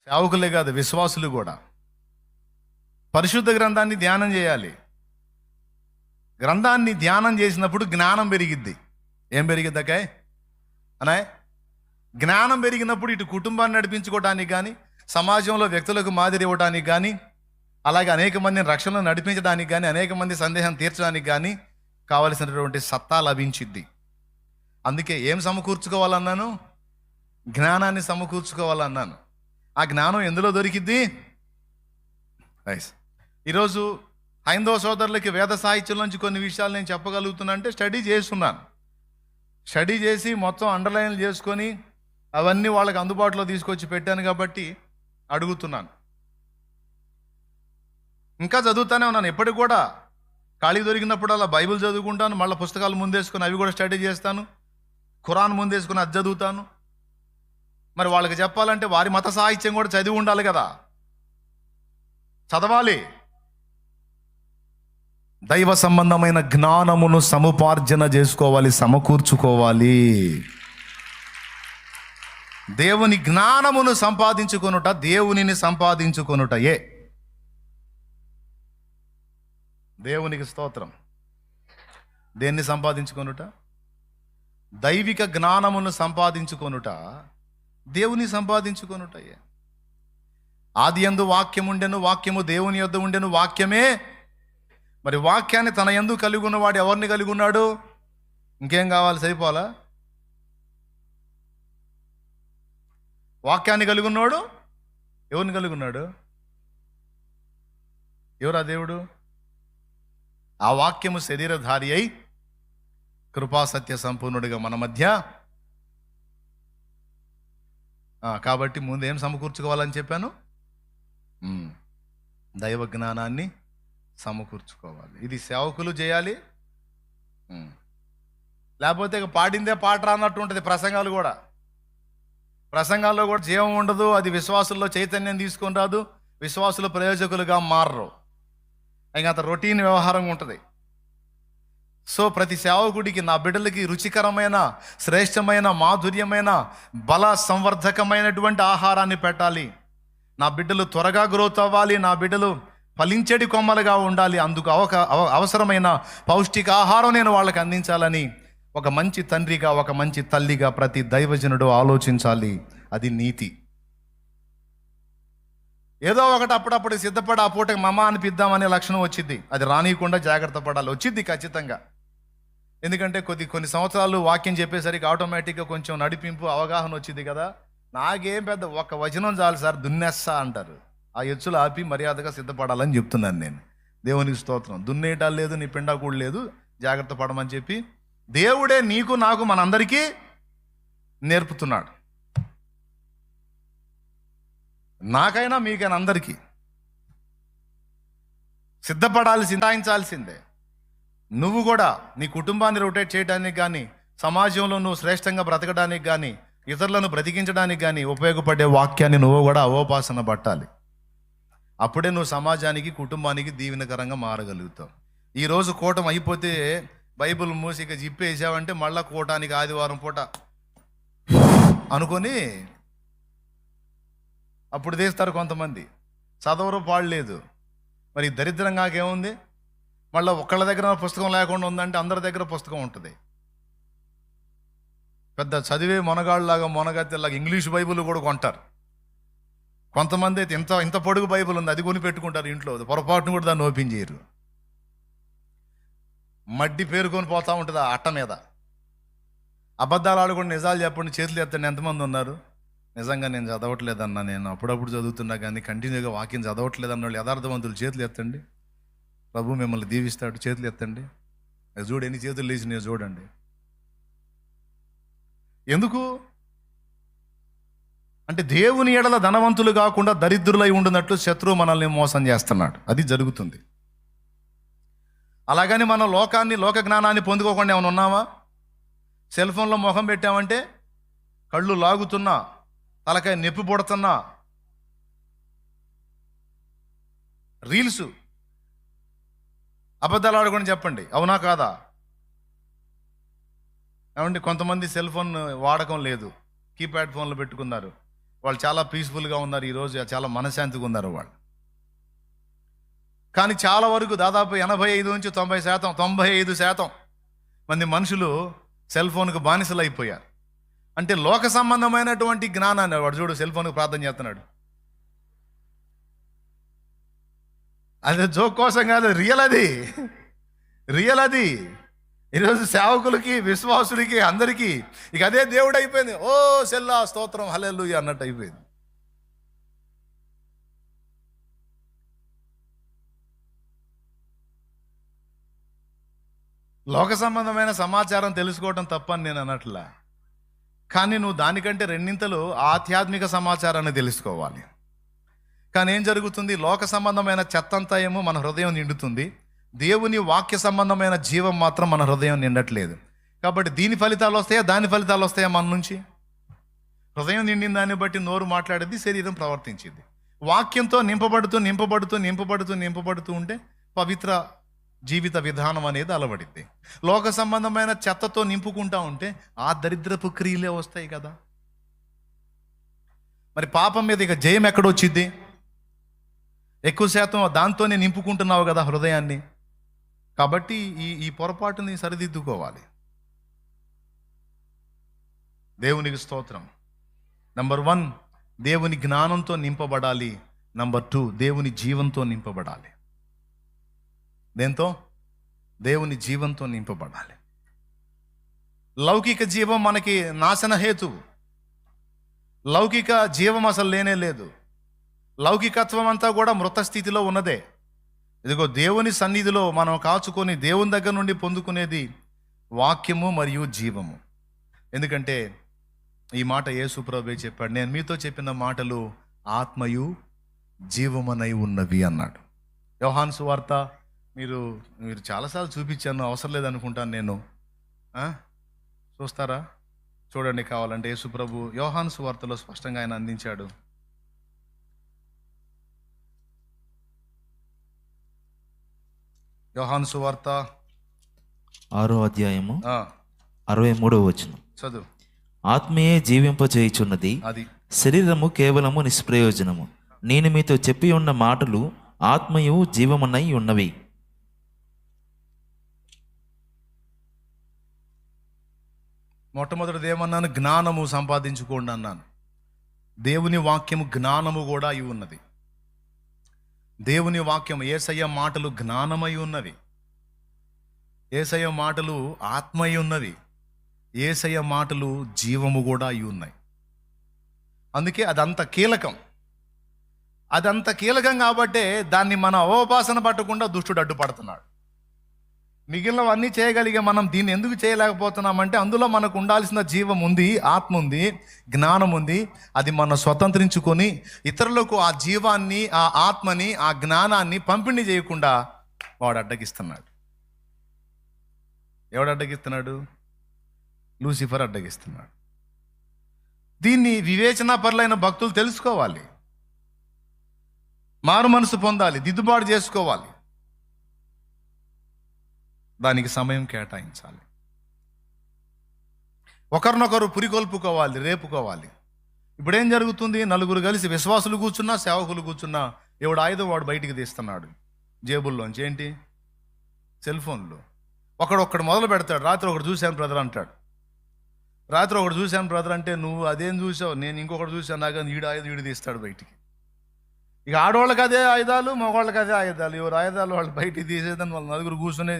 సేవకులే కాదు, విశ్వాసులు కూడా పరిశుద్ధ గ్రంథాన్ని ధ్యానం చేయాలి. గ్రంథాన్ని ధ్యానం చేసినప్పుడు జ్ఞానం పెరిగిద్ది. ఏం పెరిగిద్దకే అనాయ్? జ్ఞానం పెరిగినప్పుడు ఇటు కుటుంబాన్ని నడిపించుకోవడానికి కానీ, సమాజంలో వ్యక్తులకు మాదిరి ఇవ్వడానికి కానీ, అలాగే అనేక మందిని రక్షణలో నడిపించడానికి కానీ, అనేక మంది సందేహం తీర్చడానికి కానీ కావలసినటువంటి సత్తా లభించిద్ది. అందుకే ఏం సమకూర్చుకోవాలన్నాను? జ్ఞానాన్ని సమకూర్చుకోవాలన్నాను. ఆ జ్ఞానం ఎందులో దొరికిద్ది? ఈరోజు హైందవ సోదరులకి వేద సాహిత్యం నుంచి కొన్ని విషయాలు నేను చెప్పగలుగుతున్నా అంటే స్టడీ చేస్తున్నాను. స్టడీ చేసి మొత్తం అండర్లైన్లు చేసుకొని అవన్నీ వాళ్ళకి అందుబాటులో తీసుకొచ్చి పెట్టాను కాబట్టి అడుగుతున్నాను. ఇంకా చదువుతానే ఉన్నాను. ఎప్పటికి కూడా ఖాళీ దొరికినప్పుడు అలా బైబిల్ చదువుకుంటాను, మళ్ళీ పుస్తకాలు ముందేసుకొని అవి కూడా స్టడీ చేస్తాను, ఖురాన్ ముందేసుకొని అది చదువుతాను. మరి వాళ్ళకి చెప్పాలంటే వారి మత సాహిత్యం కూడా చదివి ఉండాలి కదా, చదవాలి. దైవ సంబంధమైన జ్ఞానమును సముపార్జన చేసుకోవాలి, సమకూర్చుకోవాలి. దేవుని జ్ఞానమును సంపాదించుకొనుట దేవునిని సంపాదించుకొనుటయే. దేవునికి స్తోత్రం. దేన్ని సంపాదించుకొనుట? దైవిక జ్ఞానమును సంపాదించుకొనుట దేవుని సంపాదించుకొనుటయే. ఆది యందు వాక్యం ఉండెను, వాక్యము దేవుని యొద్ద ఉండెను, వాక్యమే. మరి వాక్యాన్ని తన యందు కలిగి ఉన్నవాడు ఎవరిని కలిగి ఉన్నాడు? ఇంకేం కావాలి? సరిపోలా? వాక్యాన్ని కలిగి ఉన్నాడు. ఎవరిని కలిగి ఉన్నాడు? ఎవరా దేవుడు? ఆ వాక్యము శరీరధారి అయి కృపాసత్య సంపూర్ణుడిగా మన మధ్య. కాబట్టి ముందు ఏం సమకూర్చుకోవాలని చెప్పాను? దైవ జ్ఞానాన్ని సమకూర్చుకోవాలి. ఇది సేవకులు చేయాలి. లేకపోతే ఇక పాడిందే పాట అన్నట్టు ఉంటుంది. ప్రసంగాల్లో కూడా జీవం ఉండదు. అది విశ్వాసుల్లో చైతన్యం తీసుకొని రాదు. విశ్వాసులు ప్రయోజకులుగా మారరు. ఇంకా అంత రొటీన్ వ్యవహారంగా ఉంటుంది. సో ప్రతి సేవకుడికి నా బిడ్డలకి రుచికరమైన, శ్రేష్టమైన, మాధుర్యమైన, బల సంవర్ధకమైనటువంటి ఆహారాన్ని పెట్టాలి. నా బిడ్డలు త్వరగా గ్రోత్ అవ్వాలి. నా బిడ్డలు ఫలించేటి కొమ్మలుగా ఉండాలి. అందుకు అవసరమైన పౌష్టిక ఆహారం నేను వాళ్ళకి అందించాలని ఒక మంచి తండ్రిగా, ఒక మంచి తల్లిగా ప్రతి దైవజనుడు ఆలోచించాలి. అది నీతి. ఏదో ఒకటి అప్పుడప్పుడు సిద్ధపడి ఆ పూటకి మమ అనిపిద్దామనే లక్షణం వచ్చింది. అది రానియకుండా జాగ్రత్త పడాలి. వచ్చింది ఖచ్చితంగా. ఎందుకంటే కొన్ని సంవత్సరాలు వాక్యం చెప్పేసరికి ఆటోమేటిక్గా కొంచెం నడిపింపు, అవగాహన వచ్చింది కదా. నాకేం పెద్ద ఒక వచనం చాలు సార్, దున్నేస్తా అంటారు. ఆ ఎచ్చులు ఆపి మర్యాదగా సిద్ధపడాలని చెప్తున్నాను నేను. దేవునికి స్తోత్రం. దున్నేటాలు లేదు, నీ పిండాకుడు లేదు, జాగ్రత్త పడమని చెప్పి దేవుడే నీకు నాకు మనందరికీ నేర్పుతున్నాడు. నాకైనా మీకైనా అందరికీ సిద్ధాయించాల్సిందే. నువ్వు కూడా నీ కుటుంబాన్ని రొటేట్ చేయడానికి కానీ, సమాజంలో నువ్వు శ్రేష్టంగా బ్రతకడానికి కానీ, ఇతరులను బ్రతికించడానికి కానీ ఉపయోగపడే వాక్యాన్ని నువ్వు కూడా అవోపాసన పట్టాలి. అప్పుడే నువ్వు సమాజానికి, కుటుంబానికి దీవెనకరంగా మారగలుగుతావు. ఈరోజు కూటం అయిపోతే బైబిల్ మూసిక జిప్పేసావంటే మళ్ళా కూటానికి ఆదివారం పూట అనుకొని అప్పుడు తీస్తారు కొంతమంది. చదవరు, పాడలేదు. మరి దరిద్రంగా ఏముంది? మళ్ళీ ఒక్కళ్ళ దగ్గర పుస్తకం లేకుండా ఉందంటే అందరి దగ్గర పుస్తకం ఉంటుంది. పెద్ద చదివే మొనగాళ్ళలాగా, మొనగత్తెలాగా ఇంగ్లీష్ బైబిల్ కూడా కొంటారు. కొంతమంది అయితే ఇంత పొడుగు బైబిల్ ఉంది, అది కొని పెట్టుకుంటారు ఇంట్లో. పొరపాటును కూడా దాన్ని ఓపెన్ చేయరు. మడ్డి పేరుకొని పోతూ ఉంటుంది ఆ అట్ట మీద. అబద్ధాలు ఆడకుండా నిజాలు చెప్పండి, చేతులు ఎత్తండి. ఎంతమంది ఉన్నారు? నిజంగా నేను చదవట్లేదన్నా, నేను అప్పుడప్పుడు చదువుతున్నా కానీ కంటిన్యూగా వాక్యం చదవట్లేదన్న వాళ్ళు యథార్థవంతులు చేతులు ఎత్తండి. ప్రభు మిమ్మల్ని దీవిస్తాడు. చేతులు ఎత్తండి. అది చూడు, ఎన్ని చేతులు లేచినాయో చూడండి. ఎందుకు అంటే దేవుని ఎడల ధనవంతులు కాకుండా దరిద్రులై ఉండునట్లు శత్రువు మనల్ని మోసం చేస్తున్నాడు. అది జరుగుతుంది. అలాగని మనం లోక జ్ఞానాన్ని పొందుకోకుండా ఏమైనా ఉన్నామా? సెల్ ఫోన్లో మొహం పెట్టామంటే కళ్ళు లాగుతున్నా, తలకాయ నొప్పి పుడుతున్నా, రీల్స్, అబద్ధాలు ఆడకుండా చెప్పండి, అవునా కాదా? ఏమండి, కొంతమంది సెల్ ఫోన్ వాడకం లేదు, కీప్యాడ్ ఫోన్లు పెట్టుకున్నారు. వాళ్ళు చాలా పీస్ఫుల్గా ఉన్నారు, ఈరోజు చాలా మనశ్శాంతిగా ఉన్నారు వాళ్ళు. కానీ చాలా వరకు దాదాపు 85 నుంచి 95% మంది మనుషులు సెల్ ఫోన్కు బానిసలు అయిపోయారు. అంటే లోక సంబంధమైనటువంటి జ్ఞానాన్ని, వాడు చూడు సెల్ ఫోన్కి ప్రార్థన చేస్తున్నాడు, అది జోక్ కోసం కాదు, రియల్ అది. ఈరోజు సేవకులకి, విశ్వాసులకి, అందరికీ ఇక అదే దేవుడు అయిపోయింది. ఓ సెల్లా స్తోత్రం హల్లెలూయా అన్నట్టు అయిపోయింది. లోక సంబంధమైన సమాచారం తెలుసుకోవటం తప్పని నేను అనట్లా, కానీ నువ్వు దానికంటే రెండింతలు ఆధ్యాత్మిక సమాచారాన్ని తెలుసుకోవాలి. కానీ ఏం జరుగుతుంది, లోక సంబంధమైన చెత్తంతా ఏమో మన హృదయం నిండుతుంది, దేవుని వాక్య సంబంధమైన జీవం మాత్రం మన హృదయం నిండట్లేదు. కాబట్టి దీని ఫలితాలు వస్తాయా, దాని ఫలితాలు వస్తాయా మన నుంచి? హృదయం నిండిన దాన్ని బట్టి నోరు మాట్లాడేది, శరీరం ప్రవర్తించింది. వాక్యంతో నింపబడుతూ ఉంటే పవిత్ర జీవిత విధానం అనేది అలవడిద్ది. లోక సంబంధమైన చెత్తతో నింపుకుంటా ఉంటే ఆ దరిద్రపు క్రియలే వస్తాయి కదా. మరి పాపం మీద ఇక జయం ఎక్కడొచ్చిద్ది? ఎక్కువ శాతం దాంతోనే నింపుకుంటున్నావు కదా హృదయాన్ని. కాబట్టి ఈ పొరపాటుని సరిదిద్దుకోవాలి. దేవునికి స్తోత్రం. నంబర్ 1, దేవుని జ్ఞానంతో నింపబడాలి. నంబర్ 2, దేవుని జీవంతో నింపబడాలి. దేంతో? దేవుని జీవంతో నింపబడాలి. లౌకిక జీవం మనకి నాశన హేతువు. లౌకిక జీవం అసలు లేనే లేదు. లౌకికత్వం అంతా కూడా మృత స్థితిలో ఉన్నదే. ఇదిగో దేవుని సన్నిధిలో మనం కాచుకొని దేవుని దగ్గర నుండి పొందుకునేది వాక్యము మరియు జీవము. ఎందుకంటే ఈ మాట యేసు ప్రభువే చెప్పాడు, నేను మీతో చెప్పిన మాటలు ఆత్మయు జీవమనై ఉన్నవి అన్నాడు. యోహాను సువార్త మీరు చాలాసార్లు చూపించాను, అవసరం లేదనుకుంటాను నేను. చూస్తారా? చూడండి కావాలంటే. యేసు ప్రభు యోహాను సువార్తలో స్పష్టంగా ఆయన అందించాడు. యోహాను సువార్త 6వ అధ్యాయము 63వ వచనం చదువు. ఆత్మయే జీవింపచేయుచున్నది, అది శరీరము కేవలము నిష్ప్రయోజనము. నేను మీతో చెప్పి ఉన్న మాటలు ఆత్మయు జీవమునై ఉన్నవి. మొట్టమొదటిది ఏమన్నాను? జ్ఞానము సంపాదించుకోండి అన్నాను. దేవుని వాక్యము జ్ఞానము కూడా అయి ఉన్నది. దేవుని వాక్యం, యేసయ్య మాటలు జ్ఞానమై ఉన్నవి. యేసయ్య మాటలు ఆత్మయి ఉన్నవి. యేసయ్య మాటలు జీవము కూడా అయి ఉన్నాయి. అందుకే అదంత కీలకం. అదంత కీలకం కాబట్టే దాన్ని మన అవపాసన పట్టకుండా దుష్టుడు అడ్డుపడుతున్నాడు. మిగిలినవన్నీ చేయగలిగే మనం దీన్ని ఎందుకు చేయలేకపోతున్నామంటే అందులో మనకు ఉండాల్సిన జీవం ఉంది, ఆత్మ ఉంది, జ్ఞానం ఉంది. అది మనం స్వతంత్రించుకొని ఇతరులకు ఆ జీవాన్ని, ఆ ఆత్మని, ఆ జ్ఞానాన్ని పంపిణీ చేయకుండా వాడు అడ్డగిస్తున్నాడు. ఎవడు అడ్డగిస్తున్నాడు? లూసిఫర్ అడ్డగిస్తున్నాడు. దీన్ని వివేచనాపరులైన భక్తులు తెలుసుకోవాలి, మారు మనసు పొందాలి, దిద్దుబాటు చేసుకోవాలి, దానికి సమయం కేటాయించాలి, ఒకరినొకరు పురికొల్పుకోవాలి, రేపుకోవాలి. ఇప్పుడేం జరుగుతుంది? నలుగురు కలిసి విశ్వాసులు కూర్చున్నా, సేవకులు కూర్చున్నా, ఎవడు ఆయుధం వాడు బయటికి తీస్తున్నాడు జేబుల్లోంచి. ఏంటి? సెల్ ఫోన్లు. ఒకడు మొదలు పెడతాడు, రాత్రి ఒకటి చూశాను బ్రదర్ అంటాడు. రాత్రి ఒకటి చూశాను బ్రదర్ అంటే నువ్వు అదేం చూసావు, నేను ఇంకొకటి చూశాను, నాకు ఈడు ఆయుధం ఈడు తీస్తాడు బయటికి. ఇక ఆడవాళ్ళకి అదే ఆయుధాలు, మగవాళ్ళకి అదే ఆయుధాలు. ఎవరు ఆయుధాలు వాళ్ళు బయటికి తీసేదని వాళ్ళు నలుగురు కూర్చునే.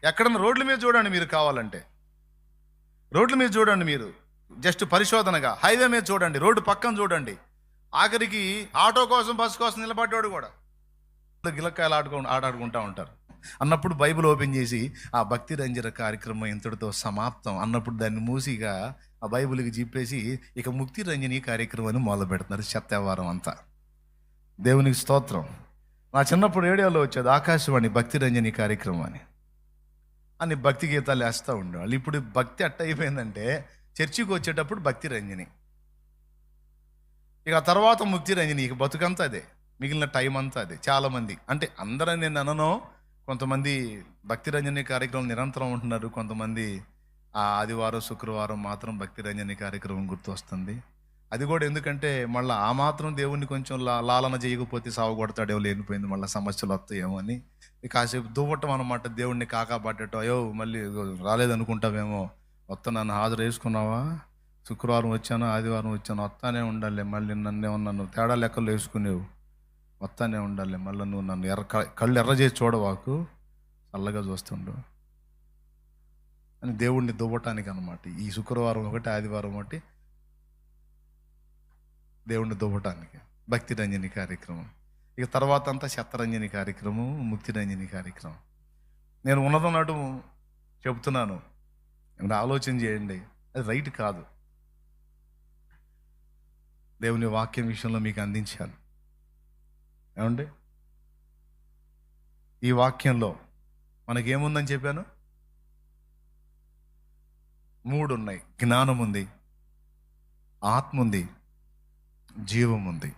ఎక్కడన్నా రోడ్ల మీద చూడండి మీరు, కావాలంటే రోడ్ల మీద చూడండి మీరు, జస్ట్ పరిశోధనగా. హైవే మీద చూడండి, రోడ్డు పక్కన చూడండి. ఆఖరికి ఆటో కోసం, బస్సు కోసం నిలబడ్డాడు కూడా గిలక్కాయలు ఆడాడుకుంటూ ఉంటారు. అన్నప్పుడు బైబిల్ ఓపెన్ చేసి ఆ భక్తి రంజన కార్యక్రమం ఇంతటితో సమాప్తం అన్నప్పుడు దాన్ని మూసిగా ఆ బైబిల్కి చెప్పేసి ఇక ముక్తి రంజని కార్యక్రమాన్ని మొదలు పెడుతున్నారు. శతవారం అంతా. దేవునికి స్తోత్రం. నా చిన్నప్పుడు రేడియోలో వచ్చేది ఆకాశవాణి భక్తి రంజని కార్యక్రమాన్ని అని భక్తి గీతాలు వేస్తూ ఉండేవాళ్ళు. ఇప్పుడు భక్తి అట్ట అయిపోయిందంటే చర్చికి వచ్చేటప్పుడు భక్తి రంజని, ఇక తర్వాత ముక్తి రంజని, ఇక బతుకంతా అదే, మిగిలిన టైం అంతా అదే. చాలామంది, అంటే అందరని నేను అనను, కొంతమంది భక్తి రంజని కార్యక్రమం నిరంతరం ఉంటున్నారు, కొంతమంది ఆ ఆదివారం శుక్రవారం మాత్రం భక్తి రంజని కార్యక్రమం గుర్తు వస్తుంది. అది కూడా ఎందుకంటే మళ్ళీ ఆ మాత్రం దేవుణ్ణి కొంచెం లాలన చేయకపోతే సావగొడతాడేమో, లేనిపోయింది మళ్ళీ సమస్యలు వస్తాయేమో అని కాసేపు దువ్వటం అనమాట. దేవుణ్ణి కాకాపట్టడం, అయ్యో మళ్ళీ రాలేదనుకుంటావేమో, నన్ను హాజరు వేసుకున్నావా, శుక్రవారం వచ్చాను, ఆదివారం వచ్చాను, వస్తానే ఉండాలి, మళ్ళీ నన్ను తేడా లెక్కలు వేసుకునేవు, వస్తానే ఉండాలి, మళ్ళీ నువ్వు నన్ను కళ్ళు ఎర్ర చేసి చూడవాకు, చల్లగా చూస్తుండు అని దేవుణ్ణి దువ్వటానికి అనమాట. ఈ శుక్రవారం ఒకటి, ఆదివారం ఒకటి దేవుణ్ణి దువ్వటానికి భక్తి రంజని కార్యక్రమం. ఇక తర్వాత అంతా శతరంజని కార్యక్రమం, ముక్తి రంజని కార్యక్రమం. నేను ఉన్నదన్నట్టు చెప్తున్నాను, మీరు ఆలోచన చేయండి, అది రైట్ కాదు. దేవుని వాక్యం విషయంలో మీకు అందించాను. ఏమండి, ఈ వాక్యంలో మనకేముందని చెప్పాను? 3 ఉన్నాయి. జ్ఞానం ఉంది, ఆత్మ ఉంది, జీవం ఉంది.